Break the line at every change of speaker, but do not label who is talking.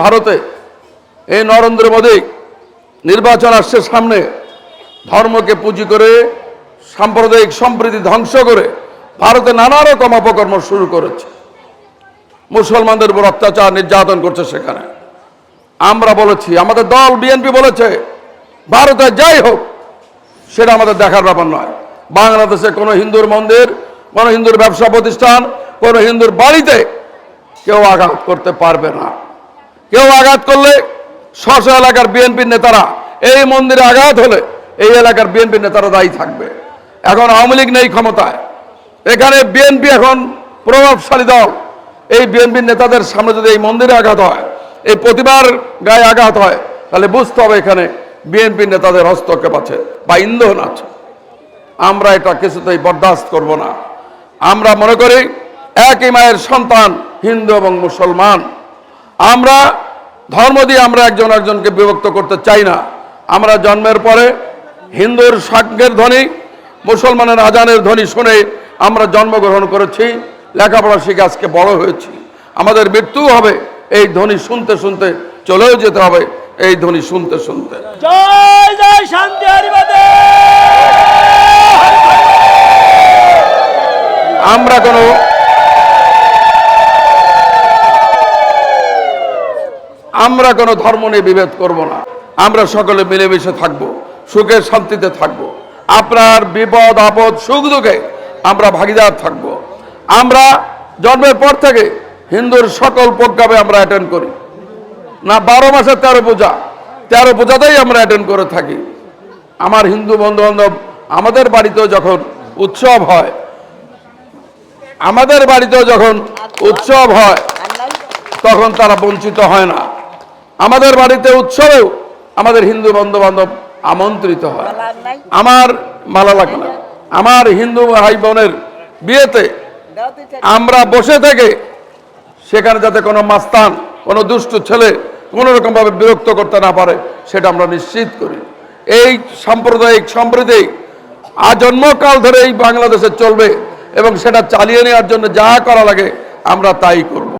ভারতে এই নরেন্দ্র মোদী নির্বাচন আসছে সামনে, ধর্মকে পুঁজি করে সাম্প্রদায়িক সম্প্রীতি ধ্বংস করে ভারতে নানা রকম অপকর্ম শুরু করেছে। মুসলমানদের উপর অত্যাচার নির্যাতন করছে। সেখানে আমরা বলেছি, আমাদের দল বিএনপি বলেছে ভারতে যাই হোক সেটা আমাদের দেখার ব্যাপার নয়। বাংলাদেশে কোনো হিন্দুর মন্দির, কোনো হিন্দুর ব্যবসা প্রতিষ্ঠান, কোনো হিন্দুর বাড়িতে কেউ আঘাত করতে পারবে না। কেউ আঘাত করলে স্ব এলাকার বিএনপির নেতারা, এই মন্দিরে আঘাত হলে এই এলাকার বিএনপির নেতারা দায়ী থাকবে। এখন আওয়ামী লীগ নেই ক্ষমতায়, এখানে বিএনপি এখন প্রভাবশালী দল। এই বিএনপির নেতাদের সামনে যদি এই মন্দিরে আঘাত হয়, এই প্রতিমার গায়ে আঘাত হয়, তাহলে বুঝতে হবে এখানে বিএনপির নেতাদের হস্তক্ষেপ আছে বা ইন্ধন আছে। আমরা এটা কিছুতেই বরদাস্ত করব না। আমরা মনে করি একই মায়ের সন্তান হিন্দু এবং মুসলমান। আমরা ধর্ম দিয়ে আমরা একজন একজনকে বিভক্ত করতে চাই না। আমরা জন্মের পরে হিন্দুর শাঁখের ধ্বনি, মুসলমানের আজানের ধ্বনি শুনে আমরা জন্মগ্রহণ করেছি, লেখাপড়া শিখে আজকে বড় হয়েছি। আমাদের মৃত্যু হবে এই ধ্বনি শুনতে শুনতে, চলেও যেতে হবে এই ধ্বনি শুনতে শুনতে।
জয় জয় শান্তি হরিবাদে।
আমরা কোনো ধর্ম নিয়ে বিভেদ করব না। আমরা সকলে মিলেমিশে থাকব, সুখে শান্তিতে থাকব। আপনার বিপদ আপদ সুখ দুঃখে আমরা ভাগিদার থাকব। আমরা জন্মের পর থেকে হিন্দুর সকল প্রোগ্রামে আমরা অ্যাটেন্ড করি না। 12 মাসে 13 পূজা, 13 পূজাতেই আমরা অ্যাটেন্ড করে থাকি। আমার হিন্দু বন্ধু বান্ধব আমাদের বাড়িতেও যখন উৎসব হয়, তখন তারা বঞ্চিত হয় না। আমাদের বাড়িতে উৎসবেও আমাদের হিন্দু বন্ধু বান্ধব আমন্ত্রিত হয়। আমার মালা লাগে না, আমার হিন্দু ভাই বোনের বিয়েতে আমরা বসে থেকে সেখানে যাতে কোনো মাস্তান, কোনো দুষ্টু ছেলে কোনো রকমভাবে বিরক্ত করতে না পারে সেটা আমরা নিশ্চিত করি। এই সাম্প্রদায়িক সম্প্রীতি আজন্মকাল ধরে এই বাংলাদেশে চলবে এবং সেটা চালিয়ে নেওয়ার জন্য যা করা লাগে আমরা তাই করব।